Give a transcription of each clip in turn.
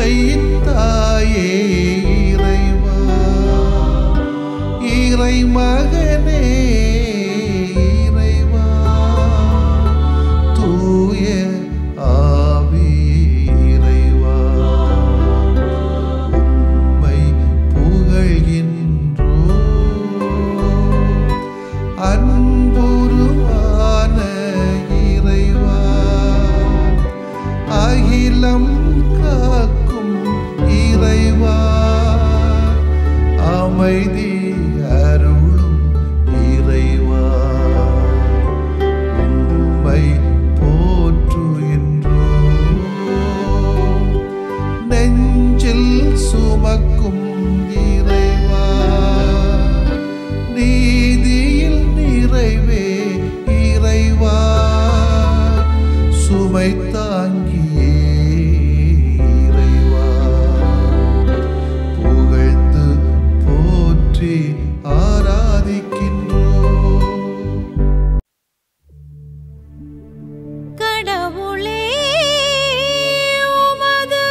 உண்மையின் தாயே இறைவா, இறை மகனே இறைவா, தூய ஆவி இறைவா, உம்மை புகழ்கின்றோ. அன்புருவான இறைவா, அகிலம் காக்கும் இறைவா, அமைதி அருளும் இறைவா, உம்மை போற்றுகின்றோம். நெஞ்சில் சுமக்கும் இறைவா, நீதியில் நிறைவே இறைவா, சுமை தாங்கியே இறைவா, புகழ்ந்து போற்றி ஆராதிக்கின்றோம். கடவுளே உமது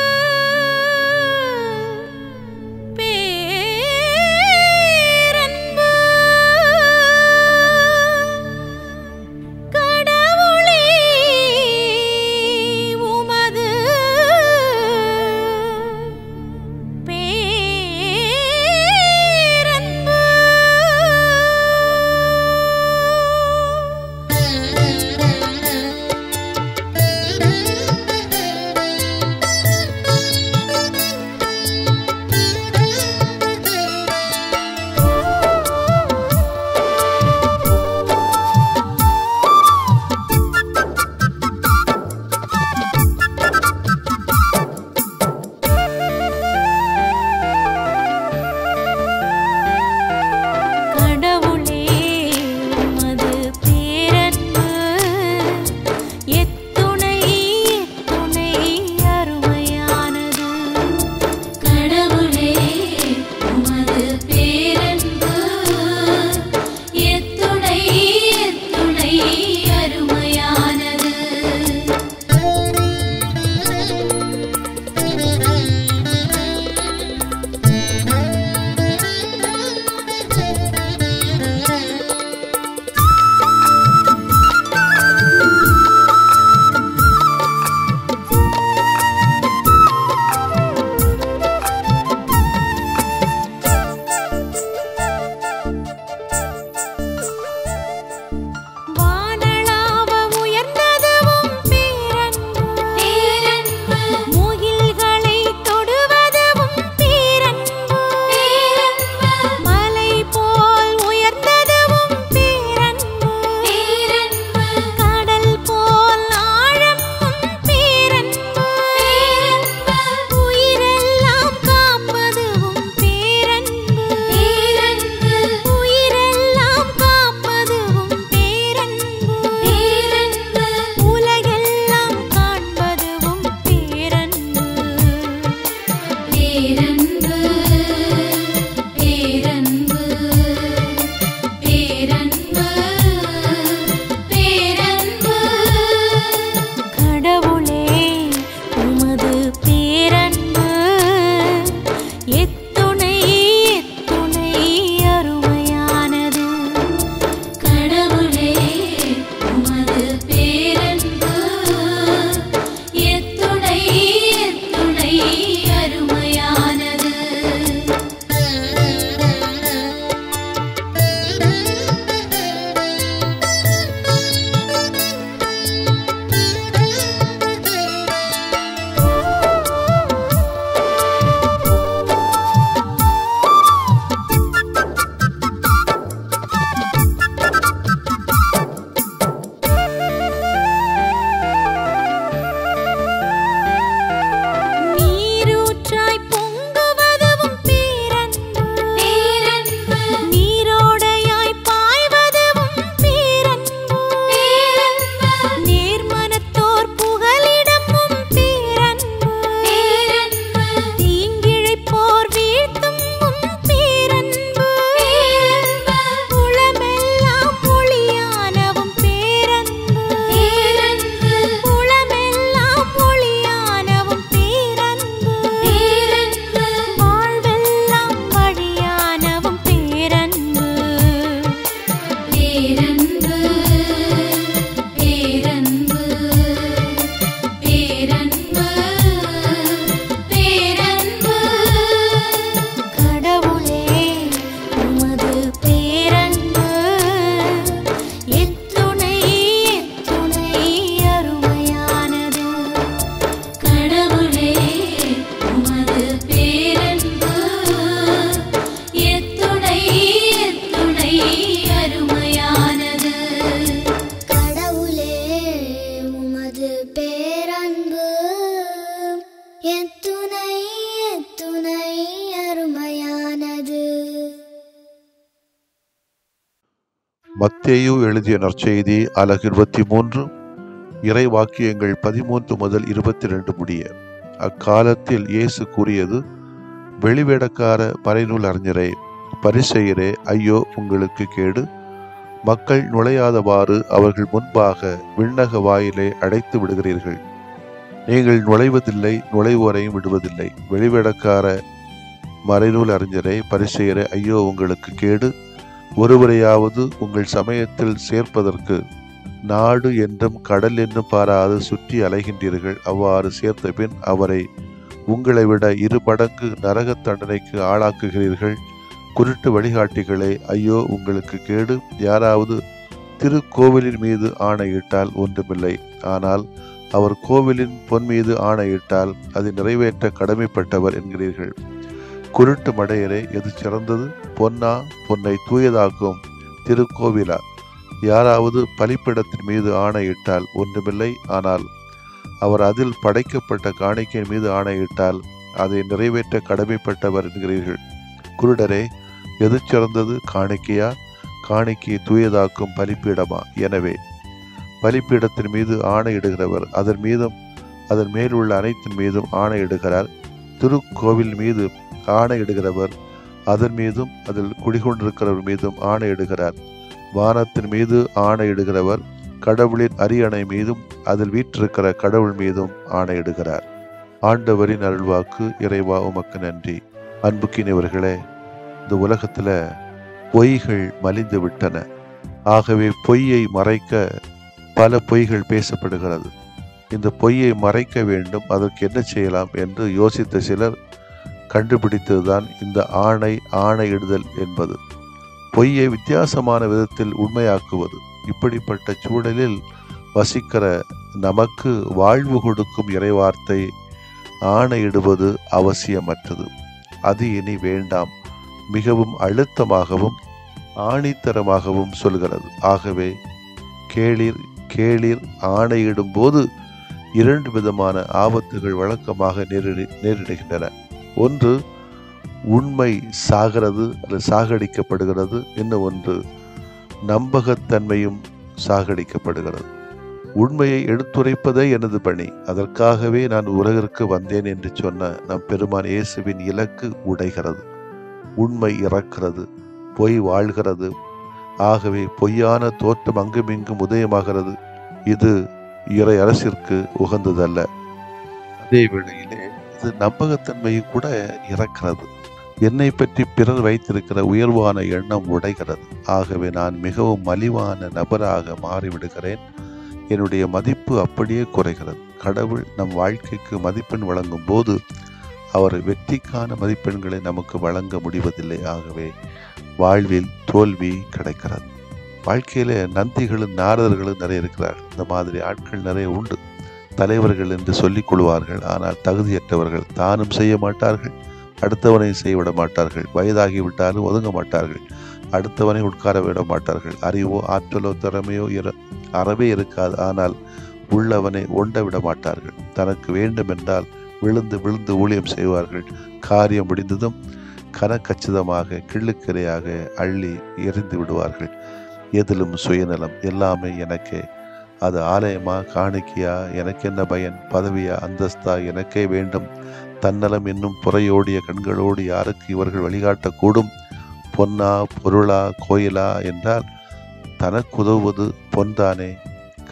மத்தேயு எழுதிய நற்செய்தி அலகு 23 இறை வாக்கியங்கள் 13 முதல் 22 முடிய. அக்காலத்தில் இயேசு கூறியது, வெளிவேடக்கார மறைநூல் அறிஞரே, பரிசேயரே, ஐயோ உங்களுக்கு கேடு! மக்கள் நுழையாதவாறு அவர்கள் முன்பாக விண்ணக வாயிலை அடைத்து விடுகிறீர்கள். நீங்கள் நுழைவதில்லை, நுழைவோரையும் விடுவதில்லை. வெளிவேடக்கார மறைநூல் அறிஞரே, பரிசேயரே, ஐயோ உங்களுக்கு கேடு! ஒருவரையாவது உங்கள் சமயத்தில் சேர்ப்பதற்கு நாடு என்றும் கடல் என்றும் பாராது சுற்றி அலைகின்றீர்கள். அவ்வாறு சேர்த்த பின் அவரை உங்களை விட 2 மடங்கு நரக தண்டனைக்கு ஆளாக்குகிறீர்கள். குருட்டு வழிகாட்டிகளே, ஐயோ உங்களுக்கு கேடு! யாராவது திருக்கோவிலின் மீது ஆணையிட்டால் ஒன்றுமில்லை. ஆனால் அவர் கோவிலின் பொன் மீது ஆணையிட்டால் அதை நிறைவேற்ற கடமைப்பட்டவர் என்கிறீர்கள். குருட்டு மடையரே, எது சிறந்தது? பொன்னா, பொன்னை தூயதாக்கும் திருக்கோவிலா? யாராவது பலிப்பிடத்தின் மீது ஆணையிட்டால் ஒன்றுமில்லை. ஆனால் அவர் அதில் படைக்கப்பட்ட காணிக்கையின் மீது ஆணையிட்டால் அதை நிறைவேற்ற கடமைப்பட்டவர் என்கிறீர்கள். குருடரே, எது சிறந்தது? காணிக்கையா, காணிக்கையை தூயதாக்கும் பலிப்பீடமா? எனவே பலிப்பீடத்தின் மீது ஆணையிடுகிறவர் அதன் மீதும் அதன் மேலுள்ள அனைத்தின் மீதும் ஆணையிடுகிறார். திருக்கோவில் மீது ஆணையிடுகிறவர் அதன் மீதும் அதில் குடிகொண்டிருக்கிறவர் மீதும் ஆணையிடுகிறார். வானத்தின் மீது ஆணையிடுகிறவர் கடவுளின் அரியணை மீதும் அதில் வீற்றிருக்கிற கடவுள் மீதும் ஆணையிடுகிறார். ஆண்டவரின் அருள்வாக்கு. இறைவா, உமக்கு நன்றி. அன்புக்கினவர்களே, இந்த உலகத்துல பொய்கள் மலிந்து விட்டன. ஆகவே பொய்யை மறைக்க பல பொய்கள் பேசப்படுகிறது. இந்த பொய்யை மறைக்க வேண்டும், அதற்கு என்ன செய்யலாம் என்று யோசித்த சிலர் கண்டுபிடித்ததுதான் இந்த ஆணையிடுதல் என்பது. பொய்யை வித்தியாசமான விதத்தில் உண்மையாக்குவது. இப்படிப்பட்ட சூழலில் வசிக்கிற நமக்கு வாழ்வு கொடுக்கும் இறைவார்த்தை ஆணையிடுவது அவசியமற்றது. அது இனி வேண்டாம். மிகவும் அழுத்தமாகவும் ஆணித்தரமாகவும் சொல்கிறது. ஆகவே கேளீர் ஆணையிடும் போது 2 விதமான ஆபத்துகள் வழக்கமாக நேரிடுகின்றன. ஒன்று, உண்மை சாகிறது அல்லது சாகடிக்கப்படுகிறது. இன்னும் ஒன்று, நம்பகத்தன்மையும் சாகடிக்கப்படுகிறது. உண்மையை எடுத்துரைப்பதே எனது பணி, அதற்காகவே நான் உலகிற்கு வந்தேன் என்று சொன்ன நம் பெருமான் இயேசுவின் இலக்கு உடைகிறது. உண்மை இறக்கிறது, பொய் வாழ்கிறது. ஆகவே பொய்யான தோற்றம் அங்குமிங்கும் உதயமாகிறது. இது இறை அரசிற்கு உகந்ததல்ல. அதே வேளையிலே இது நம்பகத்தன்மையும் கூட இறக்கிறது. என்னை பற்றி பிறர் வைத்திருக்கிற உயர்வான எண்ணம் உடைகிறது. ஆகவே நான் மிகவும் மலிவான நபராக மாறிவிடுகிறேன். என்னுடைய மதிப்பு அப்படியே குறைகிறது. கடவுள் நம் வாழ்க்கைக்கு மதிப்பெண் வழங்கும் போது அவர் வெற்றிக்கான மதிப்பெண்களை நமக்கு வழங்க முடிவதில்லை. ஆகவே வாழ்வில் தோல்வி கிடைக்கிறது. வாழ்க்கையில நந்திகளும் நாரதர்களும் நிறைய இருக்கிறார்கள். இந்த மாதிரி ஆட்கள் நிறைய உண்டு. தலைவர்கள் என்று சொல்லிக் கொள்வார்கள். ஆனால் தகுதியற்றவர்கள். தானும் செய்ய மாட்டார்கள், அடுத்தவனை செய்யவிட மாட்டார்கள். வயதாகிவிட்டாலும் ஒதுங்க மாட்டார்கள். அடுத்தவனை உட்கார விட மாட்டார்கள். அறிவோ ஆற்றலோ திறமையோ அறவே இருக்காது. ஆனால் உள்ளவனை ஒண்ட விட மாட்டார்கள். தனக்கு வேண்டும் என்றால் விழுந்து விழுந்து ஊழியம் செய்வார்கள். காரியம் முடிந்ததும் கனக்கச்சிதமாக கிள்ளுக்கிரையாக அள்ளி எரிந்து விடுவார்கள். எதிலும் சுயநலம். எல்லாமே எனக்கே. அது ஆலயமா, காணிக்கையா, எனக்கு என்ன பயன்? பதவியா, அந்தஸ்தா, எனக்கே வேண்டும். தன்னலம் என்னும் புறையோடிய கண்களோடு யாருக்கு இவர்கள் வழிகாட்டக்கூடும்? பொன்னா, பொருளா, கோயிலா என்றால் தனக்கு உதவுவது பொன்தானே.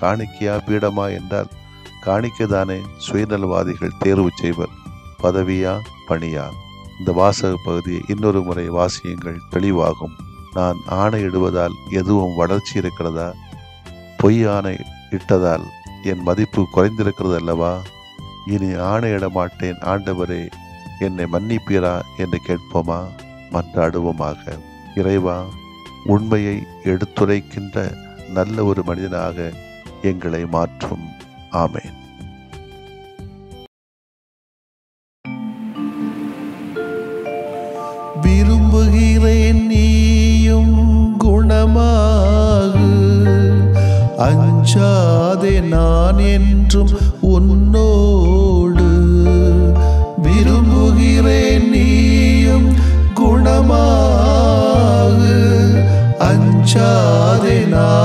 காணிக்கையா, பீடமா என்றால் காணிக்கைதானே. சுயநலவாதிகள் தேர்வு செய்வர். பதவியா, பணியா? இந்த வாசக பகுதியை இன்னொரு முறை வாசியுங்கள், தெளிவாகும். நான் ஆணையிடுவதால் எதுவும் வளர்ச்சி இருக்கிறதா? பொய் ஆணை இட்டதால் என் மதிப்பு குறைந்திருக்கிறது அல்லவா? இனி ஆணையிட மாட்டேன், ஆண்டவரே என்னை மன்னிப்பீரா என்று கேட்போமா? மன்றாடுவோமாக. இறைவா, உண்மையை எடுத்துரைக்கின்ற நல்ல ஒரு மனிதனாக எங்களை மாற்றும். ஆமென். விரும்புகிறேன் நீயும் குணமாகு, அஞ்சாதே நான் என்றும் உன்னோடு. விரும்புகிறேன் நீயும் குணமாகு, அஞ்சாதே நான்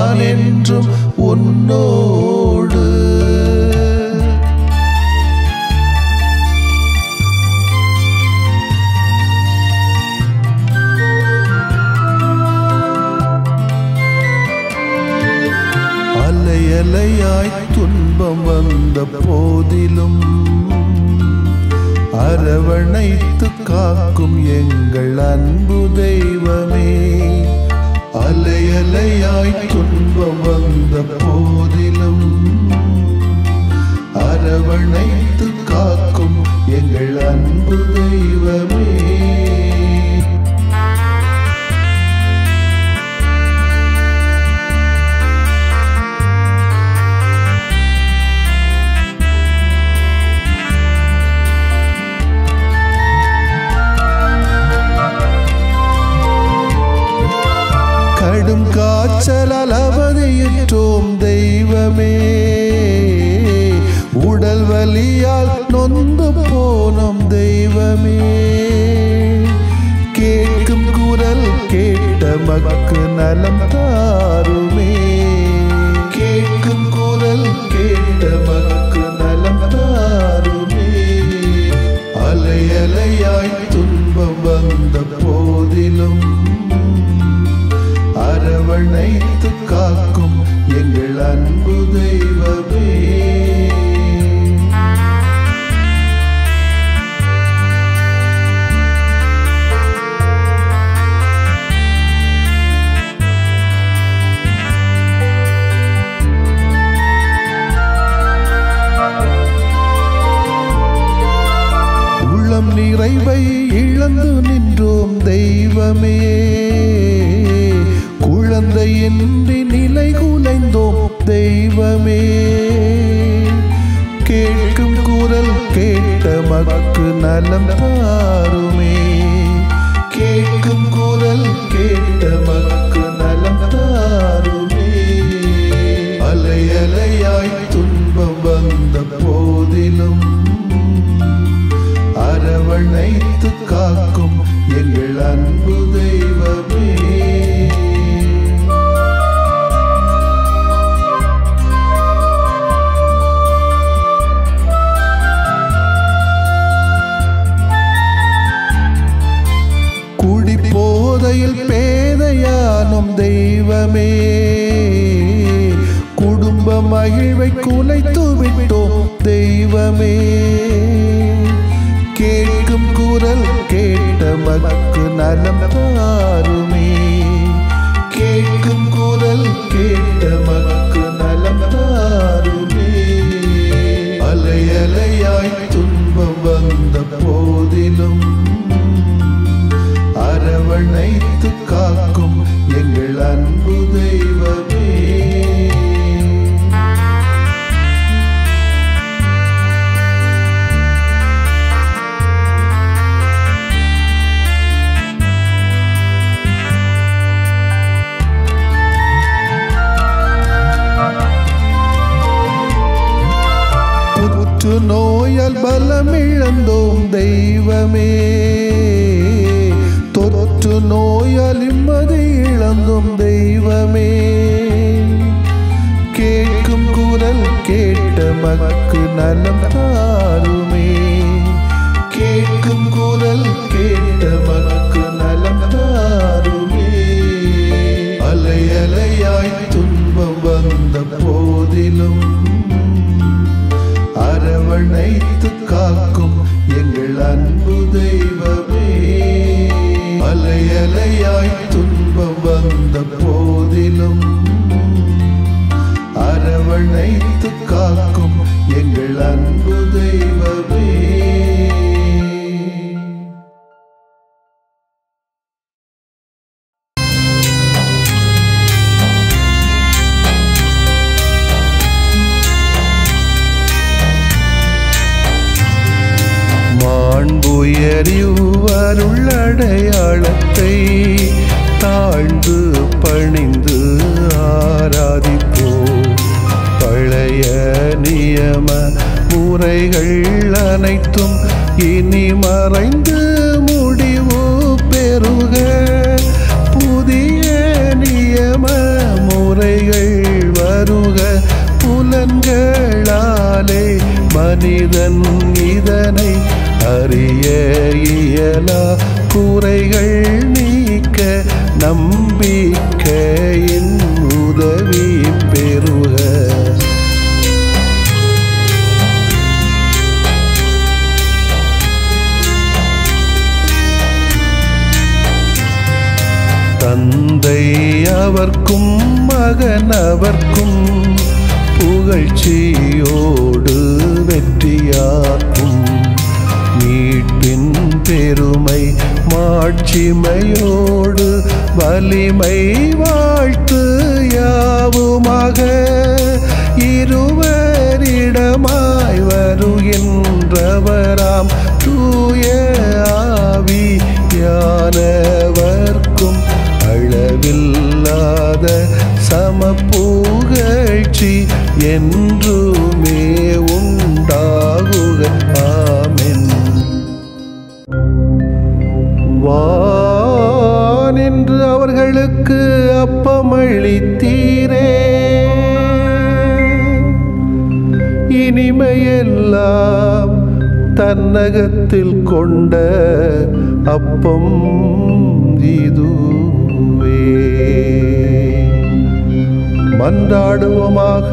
அலையலையாய் துன்பம் வந்த போதிலும் அரவணைத்து காக்கும் எங்கள் அன்பு தெய்வமே. அலையலையாய் துன்பம் வந்த போதிலும் அரவணைத்து காக்கும் எங்கள் அன்பு தெய்வமே. கடும் காய்ச்சலால் அவதியுற்றோம் தெய்வமே. உடல் வலியால் நொந்து போனோம் தெய்வமே. கேட்கும் குரல் கேட்ட மக்கு நலம் தாருமே. கேட்கும் குரல் கேட்ட மக்கு நலம் தாருமே. அலையலையாய் துன்பம் வந்த போதிலும் அரவணைத்து காக்கும் எங்கள் அன்பு தெய்வமே. உள்ளம் நிறைவை இழந்து நின்றோம் தெய்வமே. குழந்தையின்றி நிலை குலைந்தோம் தெய்வமே. கேட்கும் குரல் கேட்ட மக்கு நலம் தாருமே. கேட்கும் குரல் கேட்ட மக்கு நலம் தாருமே. அலையலையாய் துன்பம் வந்த போதிலும் அரவணைத்து காக்கும் எங்கள் அன்பு தெய்வமே. குடிபோதையில் பேதையானும் தெய்வமே. குடும்ப மகிழ்வை குலைத்து விட்டோம் தெய்வமே. கேட்கும் குரல் கேட்ட மக்கு நலம் தாருமே. கேட்கும் குரல் கேட்ட மக்கு நலம் தாருமே. அலையலையாய் துன்பம் வந்த போதிலும் அரவணைத்து காக்கும் எங்கள் அன்பு தெய்வமே. புற்று நோயால் பலம் இழந்தோம் தெய்வமே. தொற்று நோயால் நிம்மதி இழந்தோம் தெய்வமே. கேட்கும் குரல் கேட்ட மக்கு நலம் தாருமே. கேட்கும் குரல் கேட்ட மக்கு நலம் தாருமே. அலையலையாய் துன்பம் வந்த போதிலும் அரவணைத்து காக்கும் எங்கள் அன்பு தெய்வமே. அலையலையாய் துன்பம் வந்த போதிலும் அரவணைத்து காக்கும் எங்கள் அன்பு தெய்வமே. மாண்புயரிவருள்ளடையாளத்தை தாழ்ந்து பணிந்து ஆராதிப்போம். பழைய நியம முறைகள் அனைத்தும் இனி மறைந்து முடிவு பெறுக. புதிய நியம முறைகள் வருக. புலன்களாலே மனிதன் இதனை அறிய இயலா. குறைகள் நீக்க நம்பிக்கையின் உதவி பெறுக. தந்தை அவர்க்கும் மகன் அவர்க்கும் புகழ்ச்சியோடு வெற்றியாக்கும். மீட்பின் பெருமை மாட்சிமையோடு வலிமை வாழ்த்து யாவுமாக இருவரிடமாய் வருகின்றவராம் தூய ஆவியானவர்க்கும் அளவில்லாத சமப்புகழ்ச்சி என்றுமே உண்டாகுக. ஆமென். வானென்று அவர்களுக்கு அப்பமளித்தீரே, இனிமையெல்லாம் தன்னகத்தில் கொண்ட அப்பம் இதுவே. மன்றாடுவோமாக.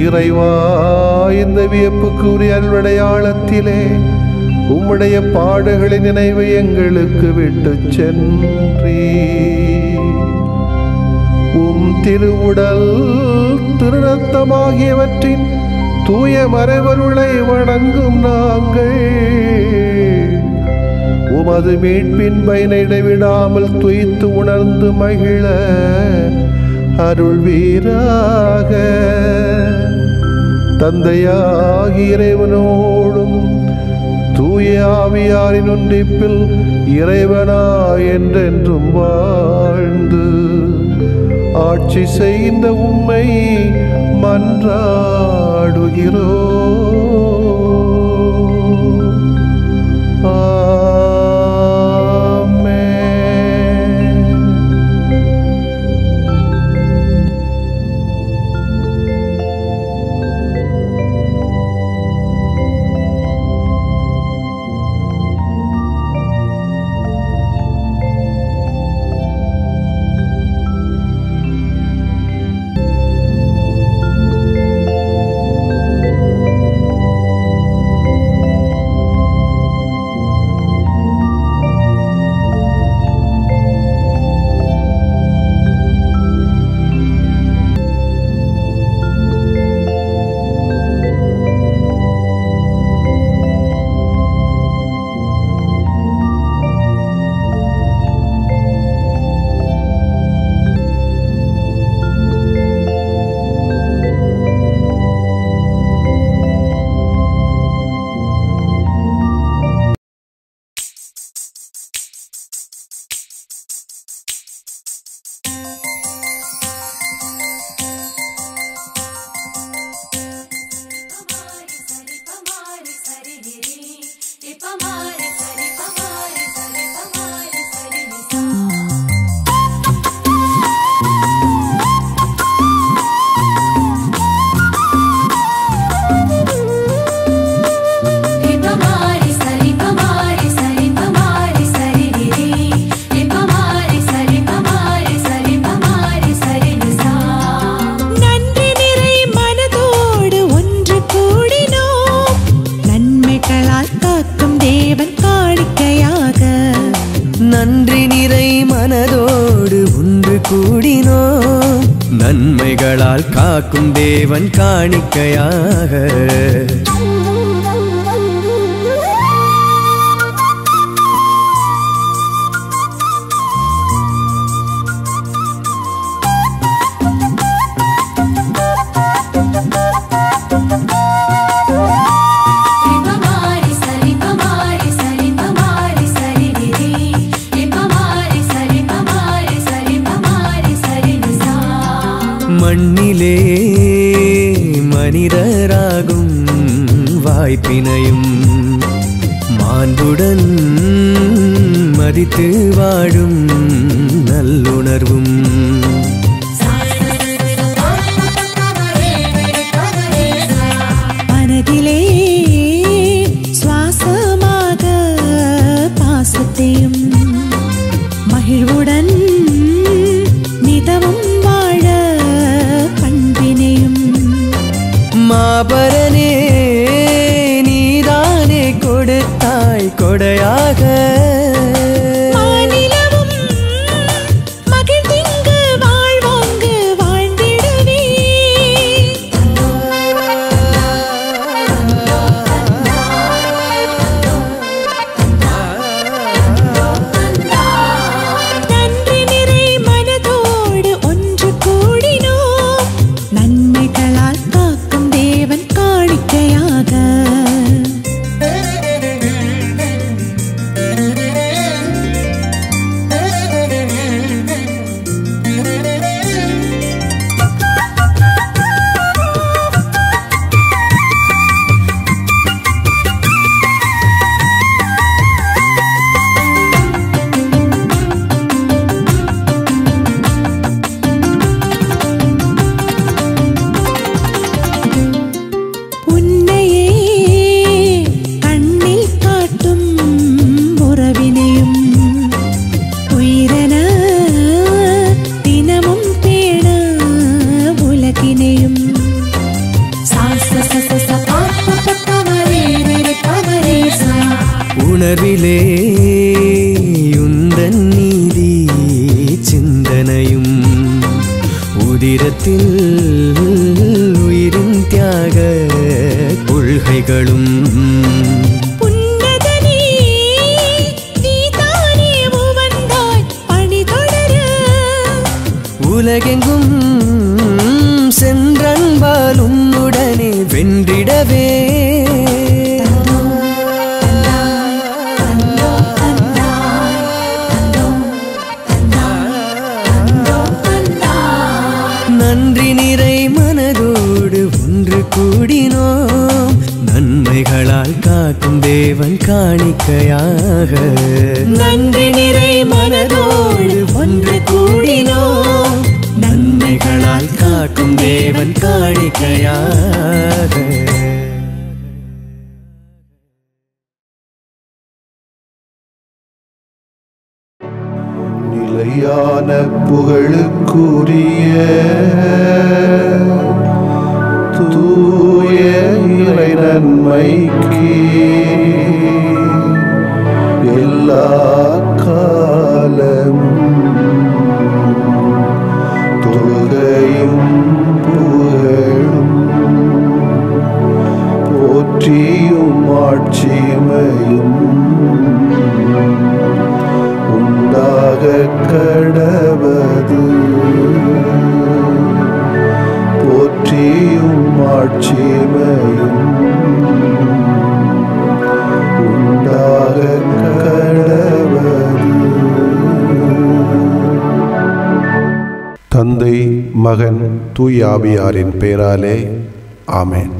இறைவா, இந்த வியப்புக்குரிய அல்வடையாளத்திலே உம்முடைய பாடுகளின் நினைவை எங்களுக்கு விட்டு சென்றீ. உம் திருவுடல் திருரத்தமாகியவற்றின் தூய மறைபொருளை வணங்கும் நாங்கள் உமது மீட்பின் பயனை இடைவிடாமல் துய்த்து உணர்ந்து மகிழ அருள்வீராக. தந்தையாகிய இறைவனோடும் தூய ஆவியாரின் ஒன்றிப்பில் இறைவனா என்றென்றும் வாழ்ந்து ஆட்சி செய்கின்ற உம்மை மன்றாடுகிறோம். நன்றி நிறை மனதோடு ஒன்று கூடினோம், நன்மைகளால் காக்கும் தேவன் காணிக்கையாக. மண்ணிலே மனிதராகும் வாய்ப்பினையும் மாண்புடன் மதித்து வாழும் நல்லுணர்வும் மனதிலே சுவாசமாக பாசத்தையும் மகிழ்வுடன் நிதமும் வாழ பண்பினையும் மாபரனே நீதானே கொடுத்தாய் கொடையாக. மாநிலமும் உணர்விலே உந்தன் நீதி சிந்தனையும் உதிரத்தில் உயிரின் தியாக கொள்கைகளும் உலகெங்கும் சென்றன்பால் உன்னுடனே வென்றிடவே நன்றி நிறை மனதோடு ஒன்று கூடினோம் நன்மைகளால் காக்கும் தேவன் காணிக்கையாக நன்றி நிறை மனதோடு ஒன்று கூடினோம் நன்மைகளால் காக்கும் தேவன் காணிக்கையாக நிலையான புகழுக்குரிய தூய இறை நன்மைக்கு எல்லா காலமும் தொழுகையும் புகழும் போற்றியும் ஆட்சிமையும் உண்டாக கடவது போற்றியும் ஆட்சிமையும் உண்டாக கடவது. தந்தை மகன் தூய ஆவியாரின் பெயராலே ஆமென்.